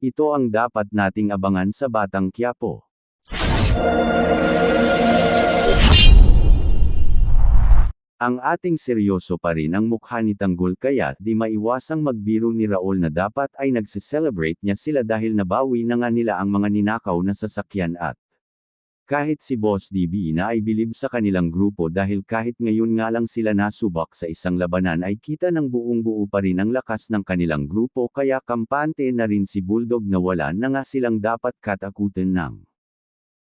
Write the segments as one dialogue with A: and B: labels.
A: Ito ang dapat nating abangan sa Batang Quiapo. Ang ating seryoso pa rin ang mukha ni Tanggol kaya di maiwasang magbiro ni Raul na dapat ay nagse-celebrate niya sila dahil nabawi na nga nila ang mga ninakaw na sasakyan at kahit si Boss DB na ay bilib sa kanilang grupo dahil kahit ngayon nga lang sila nasubak sa isang labanan ay kita ng buong buo pa rin ang lakas ng kanilang grupo kaya kampante na rin si Bulldog na wala na nga silang dapat katakutan ng.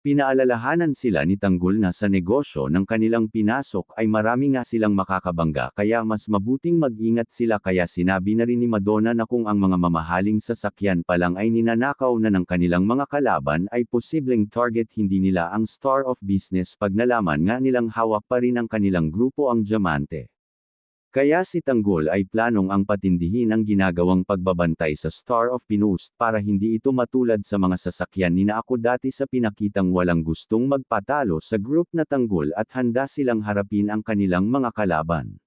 A: Pinaalalahanan sila ni Tanggol na sa negosyo ng kanilang pinasok ay marami nga silang makakabangga kaya mas mabuting mag-ingat sila kaya sinabi na rin ni Madonna na kung ang mga mamahaling sasakyan pa lang ay ninanakaw na ng kanilang mga kalaban ay posibleng target hindi nila ang star of business pag nalaman nga nilang hawak pa rin ang kanilang grupo ang diamante. Kaya si Tanggol ay planong ang patindihin ang ginagawang pagbabantay sa Star of Pinost para hindi ito matulad sa mga sasakyan nina ako dati sa pinakitang walang gustong magpatalo sa group na Tanggol at handa silang harapin ang kanilang mga kalaban.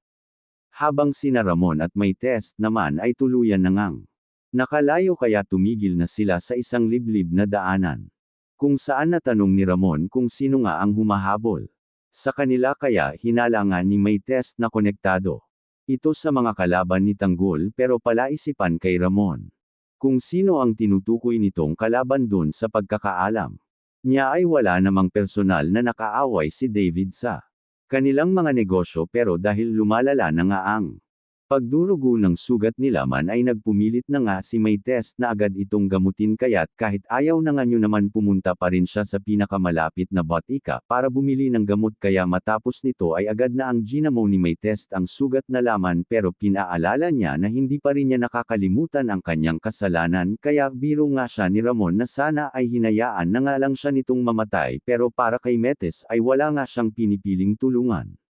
A: Habang sina Ramon at May Test naman ay tuluyan na ngang nakalayo kaya tumigil na sila sa isang liblib na daanan. Kung saan natanong ni Ramon kung sino nga ang humahabol sa kanila kaya hinala nga ni May Test na konektado ito sa mga kalaban ni Tanggol pero palaisipan kay Ramon. Kung sino ang tinutukoy nitong kalaban dun sa pagkakaalam niya ay wala namang personal na nakaaway si David sa kanilang mga negosyo pero dahil lumalala na nga ang pagdurugo ng sugat nila man ay nagpumilit na nga si May Test na agad itong gamutin kaya't kahit ayaw na nga nyo naman pumunta pa rin siya sa pinakamalapit na botika para bumili ng gamot kaya matapos nito ay agad na ang ginamo ni May Test ang sugat na laman pero pinaalala niya na hindi pa rin niya nakakalimutan ang kanyang kasalanan kaya biro nga siya ni Ramon na sana ay hinayaan na nga lang siya nitong mamatay pero para kay Metes ay wala nga siyang pinipiling tulungan.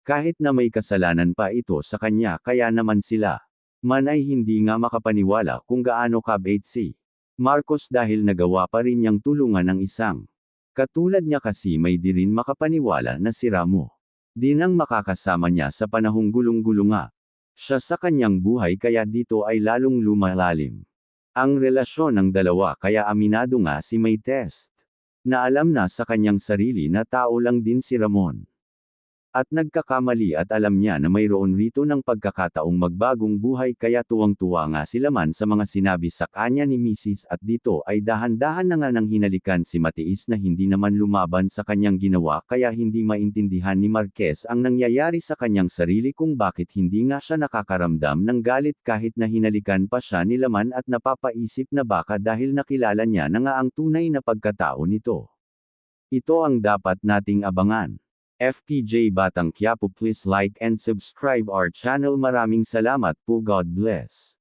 A: Kahit na may kasalanan pa ito sa kanya kaya naman sila man ay hindi nga makapaniwala kung gaano kabait si Marcos dahil nagawa pa rin niyang tulungan ng isang katulad niya kasi may di rin makapaniwala na si Ramo din ang makakasama niya sa panahong gulong-gulo nga siya sa kanyang buhay kaya dito ay lalong lumalalim ang relasyon ng dalawa kaya aminado nga si May Test na alam na sa kanyang sarili na tao lang din si Ramon. At nagkakamali at alam niya na mayroon rito ng pagkakataong magbagong buhay kaya tuwang-tuwa nga sila man sa mga sinabi sa kanya ni Mrs. at dito ay dahan-dahan na nga nang hinalikan si Matiis na hindi naman lumaban sa kanyang ginawa kaya hindi maintindihan ni Marquez ang nangyayari sa kanyang sarili kung bakit hindi nga siya nakakaramdam ng galit kahit na hinalikan pa siya ni Laman at napapaisip na baka dahil nakilala niya na nga ang tunay na pagkatao nito. Ito ang dapat nating abangan. FPJ Batang Quiapo, please like and subscribe our channel. Maraming salamat po. God bless.